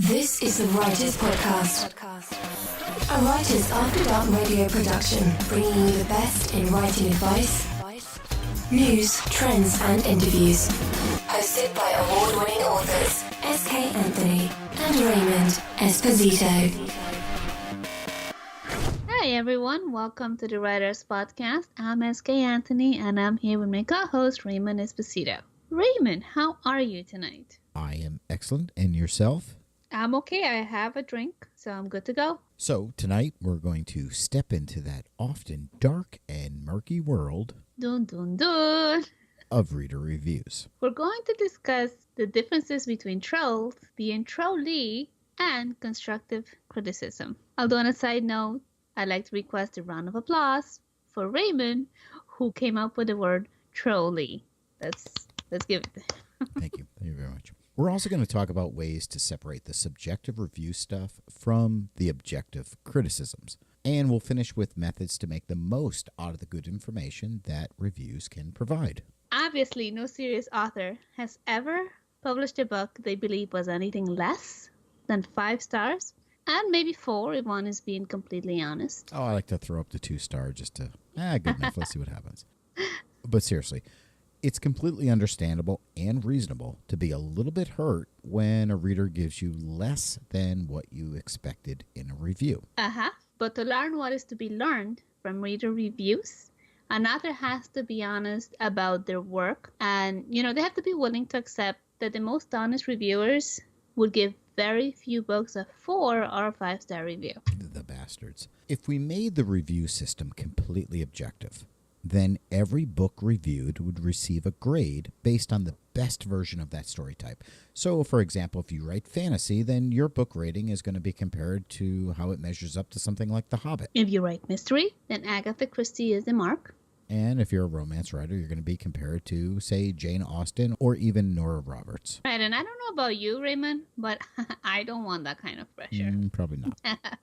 This is the Writers Podcast, a Writers After Dark radio production, bringing you the best in writing advice, news, trends, and interviews. Hosted by award-winning authors S.K. Anthony and Raymond Esposito. Hi everyone, welcome to the Writers Podcast. I'm S.K. Anthony and I'm here with my co-host Raymond Esposito. Raymond, how are you tonight? I am excellent. And yourself? I'm okay. I have a drink, so I'm good to go. So tonight we're going to step into that often dark and murky world Dun dun dun. of reader reviews. We're going to discuss the differences between trolls, being trollee, and constructive criticism. Although on a side note, I'd like to request a round of applause for Raymond, who came up with the word trollee. Let's give it. Thank you. Thank you very much. We're also going to talk about ways to separate the subjective review stuff from the objective criticisms. And we'll finish with methods to make the most out of the good information that reviews can provide. Obviously, no serious author has ever published a book they believe was anything less than 5 stars, and maybe 4 if one is being completely honest. Oh, I like to throw up the 2-star just to, good enough. Let's see what happens. But seriously, it's completely understandable and reasonable to be a little bit hurt when a reader gives you less than what you expected in a review. But to learn what is to be learned from reader reviews, an author has to be honest about their work, and they have to be willing to accept that the most honest reviewers would give very few books a 4 or 5-star review. The bastards. If we made the review system completely objective, then every book reviewed would receive a grade based on the best version of that story type. So, for example, if you write fantasy, then your book rating is going to be compared to how it measures up to something like The Hobbit. If you write mystery, then Agatha Christie is the mark. And if you're a romance writer, you're going to be compared to, say, Jane Austen or even Nora Roberts. Right, and I don't know about you, Raymond, but I don't want that kind of pressure. Probably not.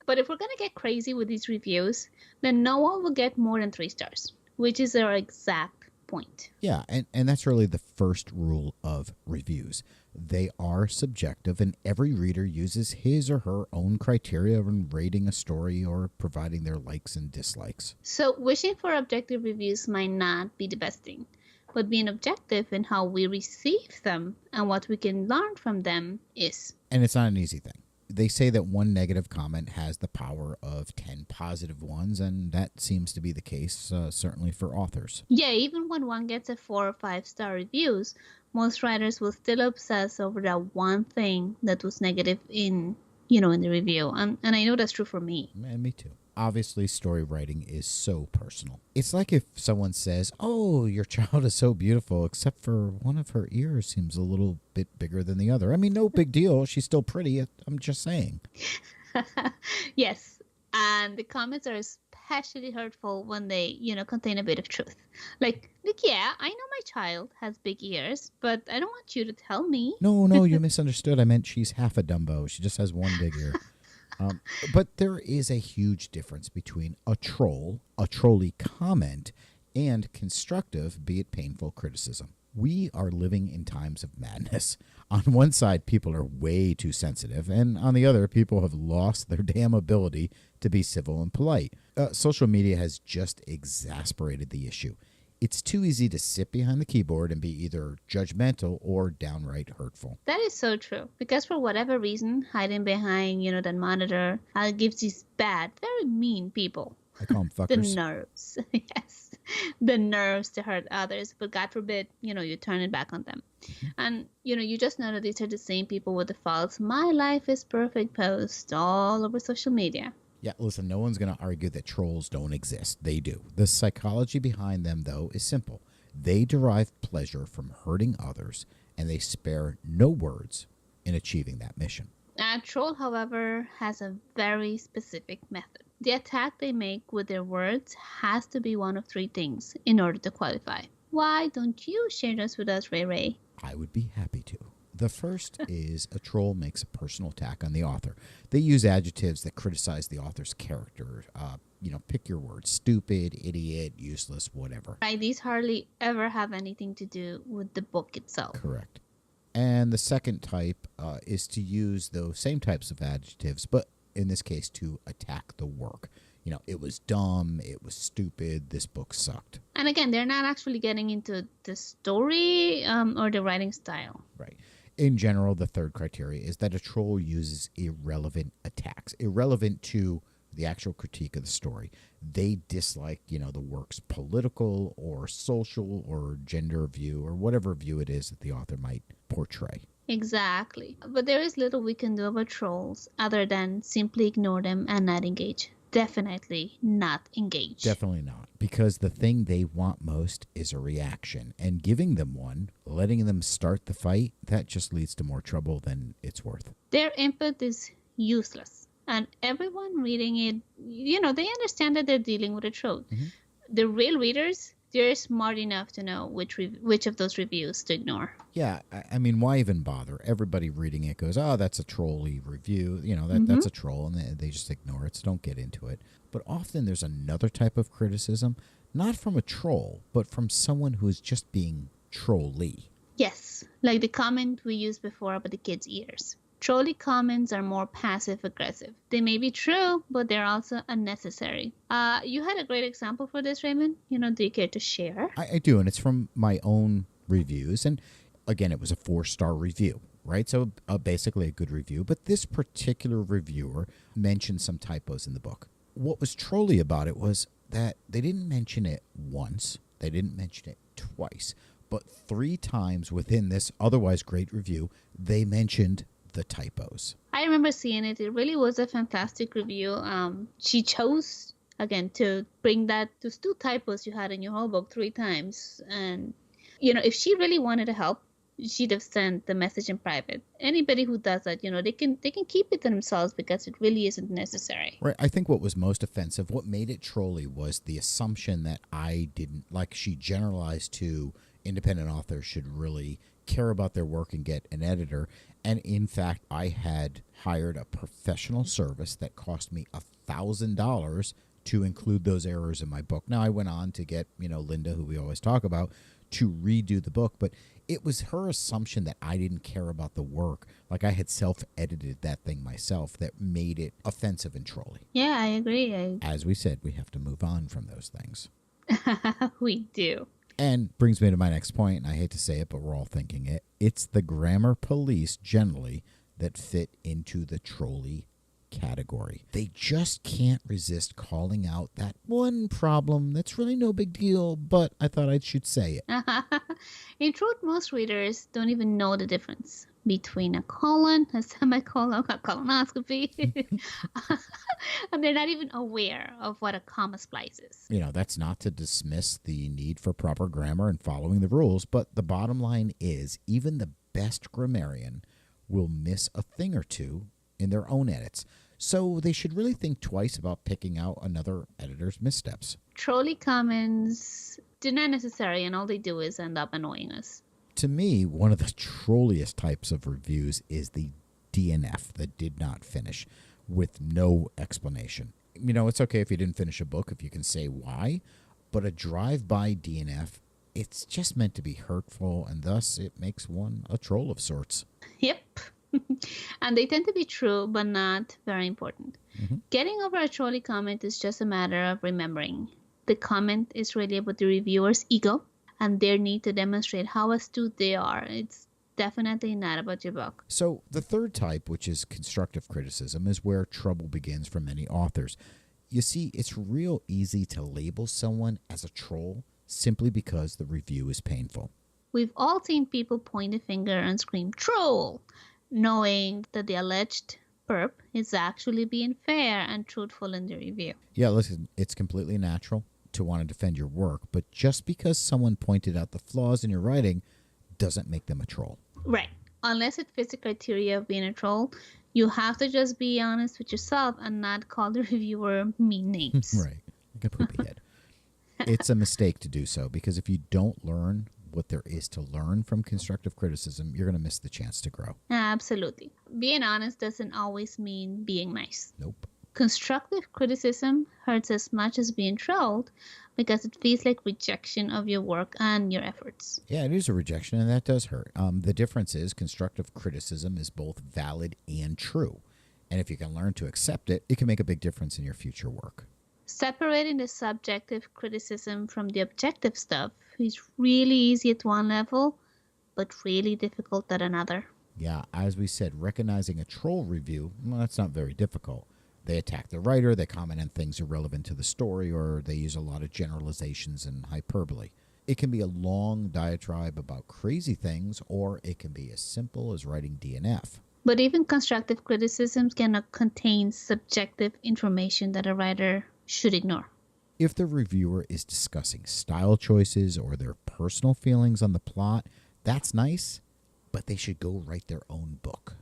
But if we're going to get crazy with these reviews, then no one will get more than 3 stars. Which is our exact point. Yeah, and that's really the first rule of reviews. They are subjective, and every reader uses his or her own criteria when rating a story or providing their likes and dislikes. So wishing for objective reviews might not be the best thing, but being objective in how we receive them and what we can learn from them is. And it's not an easy thing. They say that one negative comment has the power of 10 positive ones, and that seems to be the case, certainly for authors. Yeah, even when one gets a 4 or 5-star reviews, most writers will still obsess over that one thing that was negative in the review. And I know that's true for me. And me too. Obviously, story writing is so personal. It's like if someone says, "Oh, your child is so beautiful, except for one of her ears seems a little bit bigger than the other." I mean, no big deal. She's still pretty. I'm just saying. Yes, and the comments are especially hurtful when they, contain a bit of truth. Like, yeah, I know my child has big ears, but I don't want you to tell me. No, you misunderstood. I meant she's half a Dumbo. She just has one big ear. But there is a huge difference between a trolley comment, and constructive, be it painful, criticism. We are living in times of madness. On one side, people are way too sensitive, and on the other, people have lost their damn ability to be civil and polite. Social media has just exasperated the issue. It's too easy to sit behind the keyboard and be either judgmental or downright hurtful. That is so true. Because for whatever reason, hiding behind, that monitor gives these bad, very mean people. I call them fuckers. The nerves. Yes. The nerves to hurt others. But God forbid, you turn it back on them. Mm-hmm. And, you just know that these are the same people with the false "my life is perfect" posts all over social media. Yeah, listen, no one's going to argue that trolls don't exist. They do. The psychology behind them, though, is simple. They derive pleasure from hurting others, and they spare no words in achieving that mission. A troll, however, has a very specific method. The attack they make with their words has to be one of 3 things in order to qualify. Why don't you share this with us, Ray Ray? I would be happy to. The first is a troll makes a personal attack on the author. They use adjectives that criticize the author's character. Pick your words: stupid, idiot, useless, whatever. Right, these hardly ever have anything to do with the book itself. Correct. And the second type is to use those same types of adjectives, but in this case to attack the work. It was dumb, it was stupid, this book sucked. And again, they're not actually getting into the story or the writing style. Right. In general, the third criteria is that a troll uses irrelevant attacks, irrelevant to the actual critique of the story. They dislike, the work's political or social or gender view or whatever view it is that the author might portray. Exactly. But there is little we can do about trolls other than simply ignore them and not engage. Definitely not engage. Definitely not. Because the thing they want most is a reaction. And giving them one, letting them start the fight, that just leads to more trouble than it's worth. Their input is useless. And everyone reading it, they understand that they're dealing with a troll. Mm-hmm. The real readers, they're smart enough to know which of those reviews to ignore. Yeah, I mean, why even bother? Everybody reading it goes, oh, that's a trolly review. That's a troll, and they just ignore it, so don't get into it. But often there's another type of criticism, not from a troll, but from someone who is just being trolly. Yes, like the comment we used before about the kids' ears. Trolly comments are more passive-aggressive. They may be true, but they're also unnecessary. You had a great example for this, Raymond. Do you care to share? I do, and it's from my own reviews. And again, it was a 4-star review, right? So basically a good review. But this particular reviewer mentioned some typos in the book. What was trolly about it was that they didn't mention it once. They didn't mention it twice. But 3 times within this otherwise great review, they mentioned the typos. I remember seeing it. It really was a fantastic review. She chose, again, to bring that, those 2 typos you had in your whole book 3 times. And, if she really wanted to help, she'd have sent the message in private. Anybody who does that, they can keep it to themselves because it really isn't necessary. Right. I think what was most offensive, what made it trolly, was the assumption that I didn't, like she generalized to independent authors should really care about their work and get an editor. And in fact, I had hired a professional service that cost me $1,000 to include those errors in my book. Now, I went on to get, Linda, who we always talk about, to redo the book, but it was her assumption that I didn't care about the work, like I had self-edited that thing myself, that made it offensive and trolly. Yeah, I agree. As we said, we have to move on from those things. We do. And brings me to my next point, and I hate to say it, but we're all thinking it. It's the grammar police generally that fit into the trolly category. They just can't resist calling out that one problem that's really no big deal, but I thought I should say it. In truth, most readers don't even know the difference between a colon, a semicolon, a colonoscopy, and they're not even aware of what a comma splice is. That's not to dismiss the need for proper grammar and following the rules, but the bottom line is even the best grammarian will miss a thing or two in their own edits. So they should really think twice about picking out another editor's missteps. Trolly comments, they're not necessary, and all they do is end up annoying us. To me, one of the trolliest types of reviews is the DNF, the did not finish, with no explanation. It's okay if you didn't finish a book, if you can say why, but a drive-by DNF, it's just meant to be hurtful, and thus it makes one a troll of sorts. Yep. And they tend to be true, but not very important. Mm-hmm. Getting over a trolly comment is just a matter of remembering. The comment is really about the reviewer's ego and their need to demonstrate how astute they are. It's definitely not about your book. So the third type, which is constructive criticism, is where trouble begins for many authors. You see, it's real easy to label someone as a troll simply because the review is painful. We've all seen people point a finger and scream, "Troll!" knowing that the alleged perp is actually being fair and truthful in the review. Yeah, listen, it's completely natural to want to defend your work, but just because someone pointed out the flaws in your writing doesn't make them a troll. Right. Unless it fits the criteria of being a troll, you have to just be honest with yourself and not call the reviewer mean names. Right. Like a poopy head. It's a mistake to do so, because if you don't learn what there is to learn from constructive criticism, you're going to miss the chance to grow. Absolutely. Being honest doesn't always mean being nice. Nope. Constructive criticism hurts as much as being trolled because it feels like rejection of your work and your efforts. Yeah, it is a rejection, and that does hurt. The difference is constructive criticism is both valid and true. And if you can learn to accept it, it can make a big difference in your future work. Separating the subjective criticism from the objective stuff is really easy at one level, but really difficult at another. Yeah, as we said, recognizing a troll review, well, that's not very difficult. They attack the writer, they comment on things irrelevant to the story, or they use a lot of generalizations and hyperbole. It can be a long diatribe about crazy things, or it can be as simple as writing DNF. But even constructive criticisms cannot contain subjective information that a writer should ignore. If the reviewer is discussing style choices or their personal feelings on the plot, that's nice, but they should go write their own book.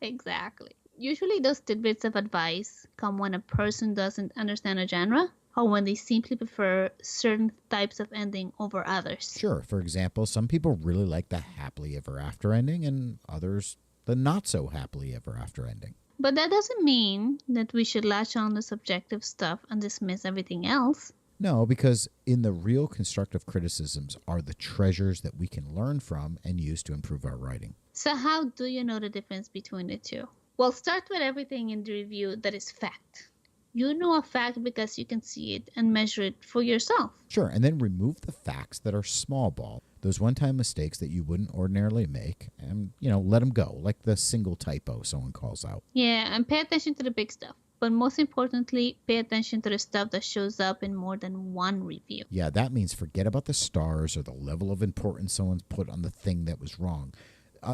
Exactly. Usually those tidbits of advice come when a person doesn't understand a genre or when they simply prefer certain types of ending over others. Sure, for example, some people really like the happily ever after ending and others the not so happily ever after ending. But that doesn't mean that we should latch on to subjective stuff and dismiss everything else. No, because in the real constructive criticisms are the treasures that we can learn from and use to improve our writing. So how do you know the difference between the two? Well, start with everything in the review that is fact. You know a fact because you can see it and measure it for yourself. Sure, and then remove the facts that are small ball, those one-time mistakes that you wouldn't ordinarily make, and, let them go, like the single typo someone calls out. Yeah, and pay attention to the big stuff. But most importantly, pay attention to the stuff that shows up in more than one review. Yeah, that means forget about the stars or the level of importance someone's put on the thing that was wrong.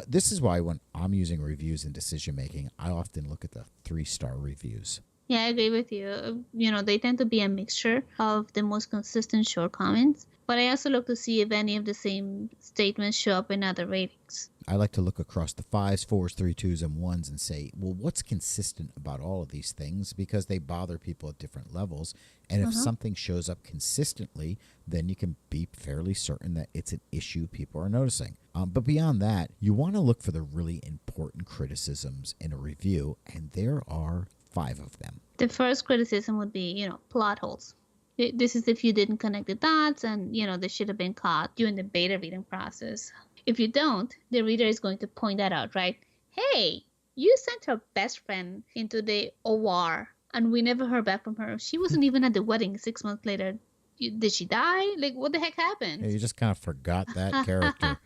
This is why when I'm using reviews in decision-making, I often look at the 3-star reviews. Yeah, I agree with you. They tend to be a mixture of the most consistent short comments, but I also look to see if any of the same statements show up in other ratings. I like to look across the 5s, 4s, 3, 2s, and 1s and say, well, what's consistent about all of these things? Because they bother people at different levels. And if something shows up consistently, then you can be fairly certain that it's an issue people are noticing. But beyond that, you want to look for the really important criticisms in a review, and there are 5 of them. The first criticism would be, plot holes. This is if you didn't connect the dots and, they should have been caught during the beta reading process. If you don't, the reader is going to point that out, right? Hey, you sent her best friend into the OR and we never heard back from her. She wasn't even at the wedding 6 months later. Did she die? Like, what the heck happened? Yeah, you just kind of forgot that character.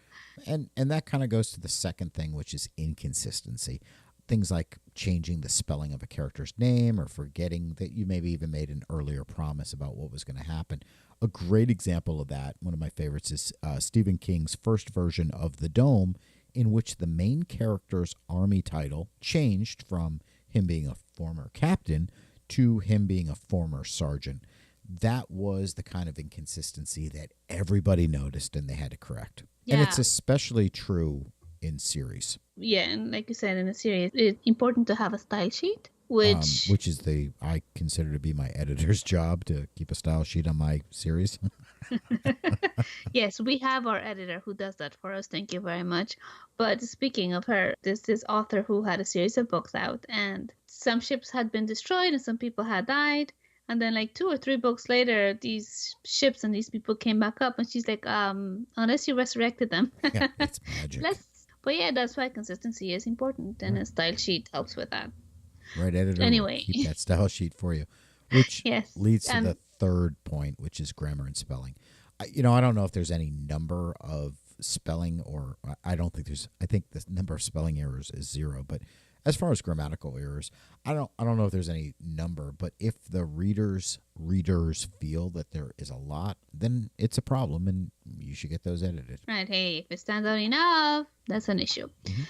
And that kind of goes to the second thing, which is inconsistency. Things like changing the spelling of a character's name or forgetting that you maybe even made an earlier promise about what was going to happen. A great example of that, one of my favorites, is Stephen King's first version of The Dome, in which the main character's army title changed from him being a former captain to him being a former sergeant. That was the kind of inconsistency that everybody noticed and they had to correct. Yeah. And it's especially true in series. Yeah, and like you said, in a series, it's important to have a style sheet, which is I consider to be my editor's job, to keep a style sheet on my series. Yes, we have our editor who does that for us. Thank you very much. But speaking of her, there's this author who had a series of books out, and some ships had been destroyed and some people had died. And then like 2 or 3 books later, these ships and these people came back up, and she's like, unless you resurrected them. Yeah, it's magic. But yeah, that's why consistency is important, and a style sheet helps with that. Right, editor. Anyway. Will keep that style sheet for you, which Yes, leads to the third point, which is grammar and spelling. I don't know if there's any number of spelling, or I think the number of spelling errors is 0. But as far as grammatical errors, I don't know if there's any number. But if the readers feel that there is a lot, then it's a problem, and you should get those edited. Right. Hey, if it stands out enough, that's an issue. Mm-hmm.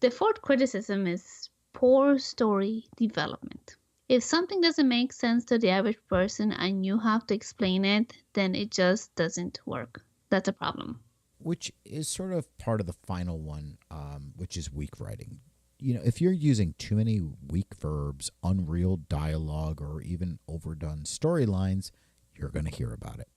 The fourth criticism is poor story development. If something doesn't make sense to the average person and you have to explain it, then it just doesn't work. That's a problem. Which is sort of part of the final one, which is weak writing. If you're using too many weak verbs, unreal dialogue, or even overdone storylines, you're going to hear about it.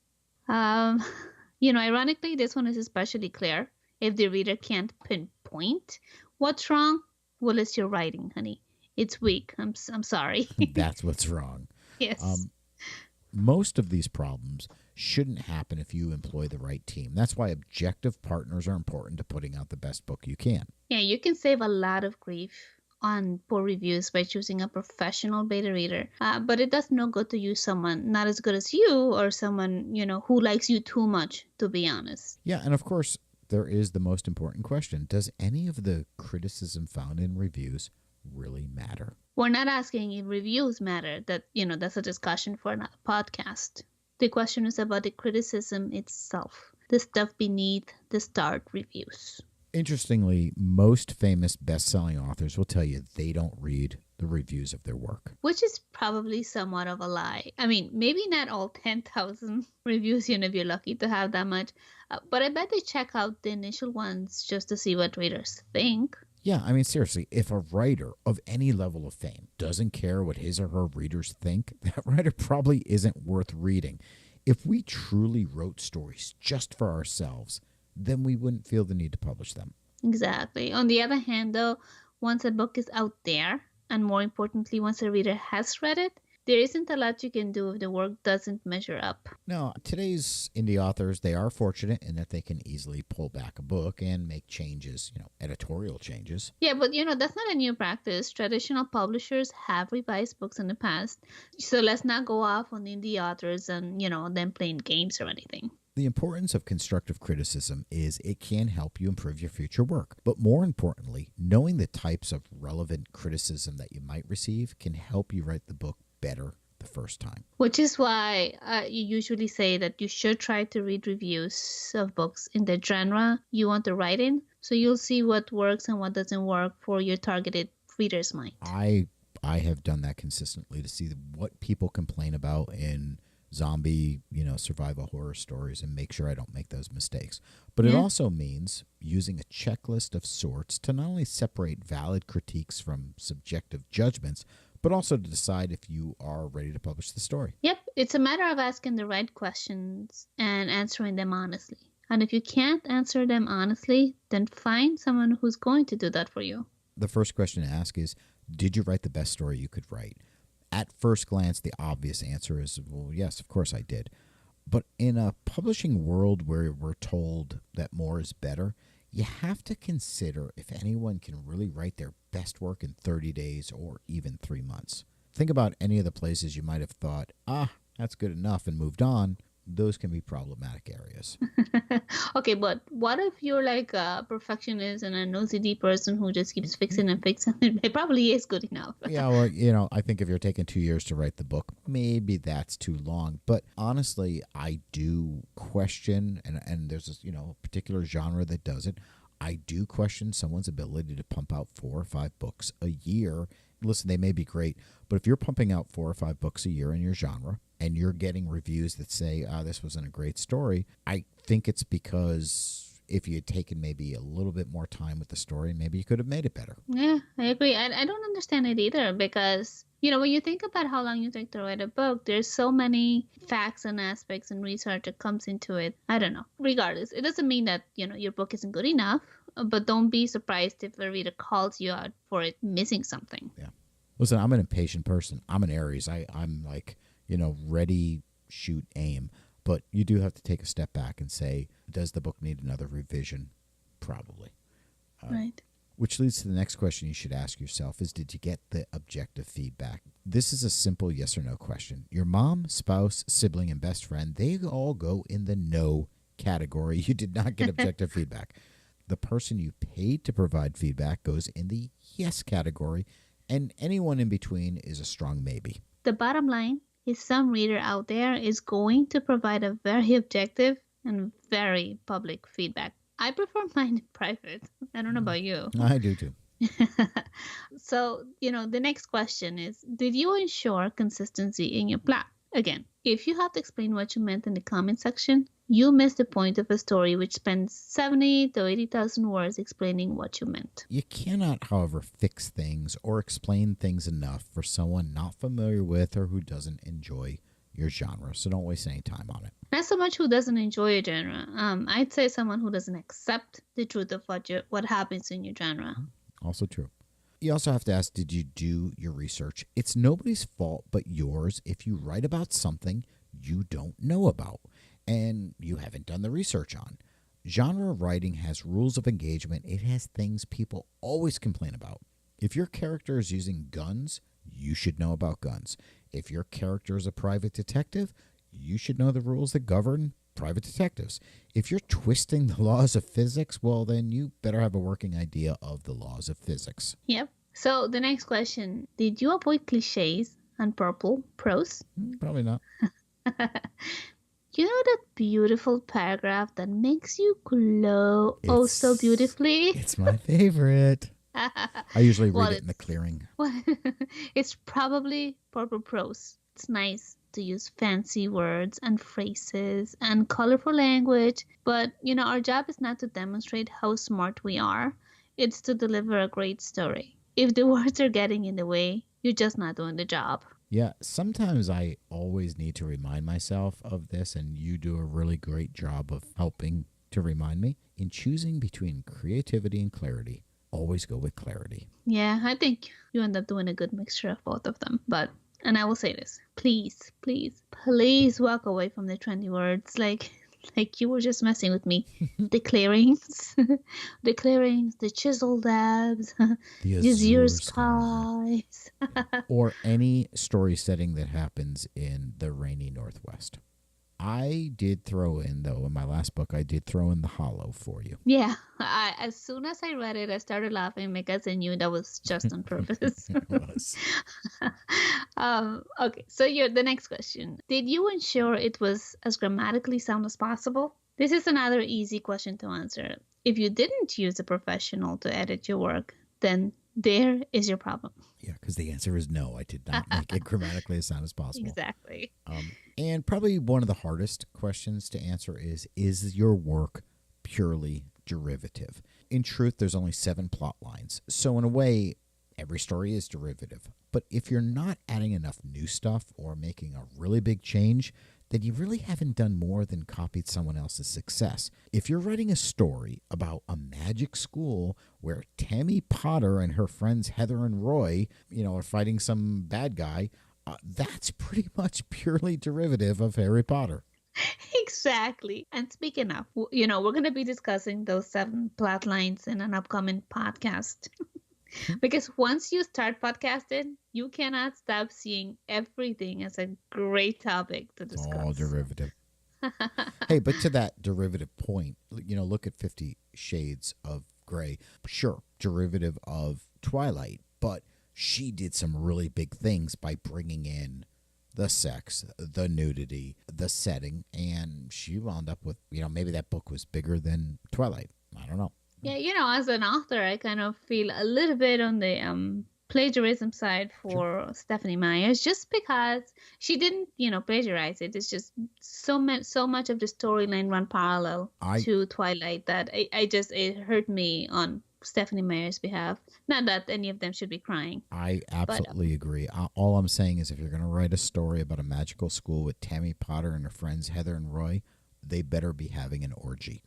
Ironically, this one is especially clear. If the reader can't pinpoint what's wrong, well, it's your writing, honey. it's weak. I'm sorry. That's what's wrong. Yes. Most of these problems shouldn't happen if you employ the right team. That's why objective partners are important to putting out the best book you can. Yeah, you can save a lot of grief on poor reviews by choosing a professional beta reader. But it does no good to use someone not as good as you or someone, who likes you too much, to be honest. Yeah, and of course, there is the most important question. Does any of the criticism found in reviews really matter? We're not asking if reviews matter. That's a discussion for another podcast. The question is about the criticism itself, the stuff beneath the starred reviews. Interestingly, most famous best-selling authors will tell you they don't read the reviews of their work. Which is probably somewhat of a lie. I mean, maybe not all 10,000 reviews, if you're lucky to have that much. But I bet they check out the initial ones just to see what readers think. Yeah, I mean, seriously, if a writer of any level of fame doesn't care what his or her readers think, that writer probably isn't worth reading. If we truly wrote stories just for ourselves, then we wouldn't feel the need to publish them. Exactly. On the other hand, though, once a book is out there, and more importantly, once a reader has read it, there isn't a lot you can do if the work doesn't measure up. No, today's indie authors, they are fortunate in that they can easily pull back a book and make changes, editorial changes. Yeah, but that's not a new practice. Traditional publishers have revised books in the past. So let's not go off on indie authors and, them playing games or anything. The importance of constructive criticism is it can help you improve your future work. But more importantly, knowing the types of relevant criticism that you might receive can help you write the book better the first time. Which is why you usually say that you should try to read reviews of books in the genre you want to write in, so you'll see what works and what doesn't work for your targeted reader's mind. I have done that consistently to see what people complain about in zombie, survival horror stories and make sure I don't make those mistakes. But it also means using a checklist of sorts to not only separate valid critiques from subjective judgments, but also to decide if you are ready to publish the story. Yep, it's a matter of asking the right questions and answering them honestly. And if you can't answer them honestly, then find someone who's going to do that for you. The first question to ask is, did you write the best story you could write? At first glance, the obvious answer is, well, yes, of course I did. But in a publishing world where we're told that more is better, you have to consider if anyone can really write their best work in 30 days or even 3 months. Think about any of the places you might have thought, that's good enough and moved on. Those can be problematic areas. Okay, but what if you're like a perfectionist and an OCD person who just keeps fixing and fixing? It probably is good enough. Yeah, well, I think if you're taking 2 years to write the book, maybe that's too long. But honestly, I do question, and there's this, a particular genre that does it. I do question someone's ability to pump out 4 or 5 books a year. Listen, they may be great, but if you're pumping out 4 or 5 books a year in your genre and you're getting reviews that say, this wasn't a great story, I think it's because if you had taken maybe a little bit more time with the story, maybe you could have made it better. Yeah, I agree. I don't understand it either because, when you think about how long you take to write a book, there's so many facts and aspects and research that comes into it. I don't know. Regardless, it doesn't mean that, your book isn't good enough, but don't be surprised if a reader calls you out for it missing something. Yeah. Listen, I'm an impatient person. I'm an Aries. I'm like, ready, shoot, aim. But you do have to take a step back and say, does the book need another revision? Probably. Right. Which leads to the next question you should ask yourself is, did you get the objective feedback? This is a simple yes or no question. Your mom, spouse, sibling, and best friend, they all go in the no category. You did not get objective feedback. The person you paid to provide feedback goes in the yes category, and anyone in between is a strong maybe. The bottom line is some reader out there is going to provide a very objective and very public feedback. I prefer mine in private. I don't know about you. I do too. So, the next question is, did you ensure consistency in your plot? Again, if you have to explain what you meant in the comment section, you miss the point of a story which spends 70 to 80,000 words explaining what you meant. You cannot, however, fix things or explain things enough for someone not familiar with or who doesn't enjoy your genre, so don't waste any time on it. Not so much who doesn't enjoy a genre. I'd say someone who doesn't accept the truth of what happens in your genre. Also true. You also have to ask, did you do your research? It's nobody's fault but yours if you write about something you don't know about and you haven't done the research on. Genre writing has rules of engagement. It has things people always complain about. If your character is using guns, you should know about guns. If your character is a private detective, you should know the rules that govern private detectives. If you're twisting the laws of physics, well, then you better have a working idea of the laws of physics. Yep. So the next question, did you avoid cliches and purple prose? Probably not. You know that beautiful paragraph that makes you glow so beautifully? It's my favorite. I usually read it in the clearing. Well, it's probably purple prose. It's nice to use fancy words and phrases and colorful language, but our job is not to demonstrate how smart we are. It's to deliver a great story. If the words are getting in the way, you're just not doing the job. Yeah, sometimes I always need to remind myself of this, and you do a really great job of helping to remind me. In choosing between creativity and clarity, always go with clarity. Yeah, I think you end up doing a good mixture of both of them. And I will say this, please, please, please walk away from the trendy words like you were just messing with me. The clearings, the chisel dabs, the azure skies. Or any story setting that happens in the rainy Northwest. I did throw in, though, in my last book, I did throw in the hollow for you. Yeah, as soon as I read it, I started laughing because I knew that was just on purpose. It was. Okay, so the next question. Did you ensure it was as grammatically sound as possible? This is another easy question to answer. If you didn't use a professional to edit your work, then there is your problem. Yeah, because the answer is no. I did not make it grammatically as sound as possible. Exactly. And probably one of the hardest questions to answer is your work purely derivative? In truth, there's only 7 plot lines. So in a way, every story is derivative. But if you're not adding enough new stuff or making a really big change, then you really haven't done more than copied someone else's success. If you're writing a story about a magic school where Tammy Potter and her friends Heather and Roy, are fighting some bad guy, that's pretty much purely derivative of Harry Potter. Exactly. And speaking of, we're going to be discussing those 7 plot lines in an upcoming podcast. Because once you start podcasting, you cannot stop seeing everything as a great topic to discuss. All derivative. Hey, but to that derivative point, look at 50 Shades of Grey. Sure, derivative of Twilight, but she did some really big things by bringing in the sex, the nudity, the setting, and she wound up with, maybe that book was bigger than Twilight. I don't know. Yeah, as an author, I kind of feel a little bit on the plagiarism side for Stephanie Meyers, just because she didn't, plagiarize it. It's just so much of the storyline run parallel to Twilight that it hurt me on Stephanie Meyer's behalf. Not that any of them should be crying. I absolutely agree. All I'm saying is if you're going to write a story about a magical school with Tammy Potter and her friends Heather and Roy, they better be having an orgy.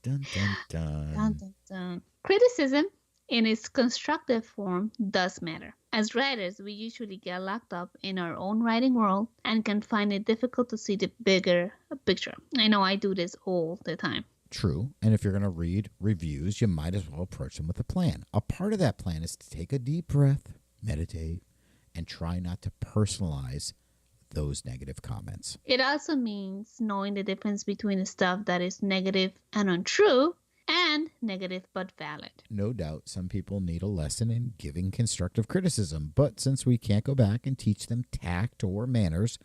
Dun, dun, dun. Dun, dun, dun. Criticism in its constructive form does matter. As writers, we usually get locked up in our own writing world and can find it difficult to see the bigger picture. I know I do this all the time. True. And if you're going to read reviews, you might as well approach them with a plan. A part of that plan is to take a deep breath, meditate, and try not to personalize those negative comments. It also means knowing the difference between the stuff that is negative and untrue and negative but valid. No doubt some people need a lesson in giving constructive criticism, but since we can't go back and teach them tact or manners,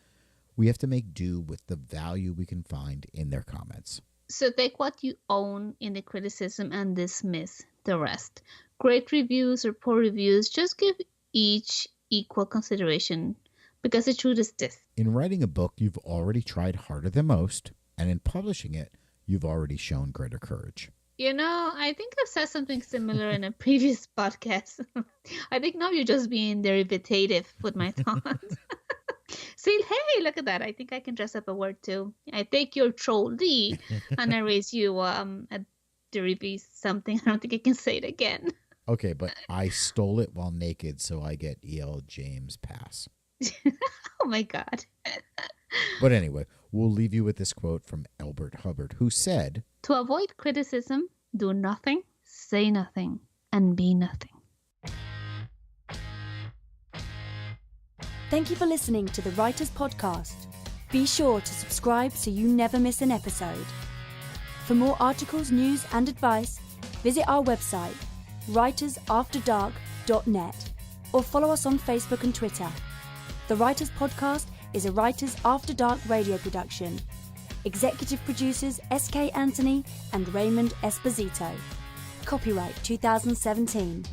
we have to make do with the value we can find in their comments. So take what you own in the criticism and dismiss the rest. Great reviews or poor reviews, just give each equal consideration. Because the truth is this. In writing a book, you've already tried harder than most, and in publishing it, you've already shown greater courage. I think I've said something similar in a previous podcast. I think now you're just being derivative with my thoughts. Say, hey, look at that. I think I can dress up a word too. I take your trolley and I raise you a derivative something. I don't think I can say it again. Okay, but I stole it while naked, so I get E.L. James pass. Oh my God. But anyway, we'll leave you with this quote from Albert Hubbard, who said, To avoid criticism, do nothing, say nothing, and be nothing. Thank you for listening to the Writers Podcast. Be sure to subscribe so you never miss an episode. For more articles, news and advice, visit our website, writersafterdark.net, or follow us on Facebook and Twitter. The Writers Podcast is a Writers After Dark radio production. Executive producers SK Anthony and Raymond Esposito. Copyright 2017.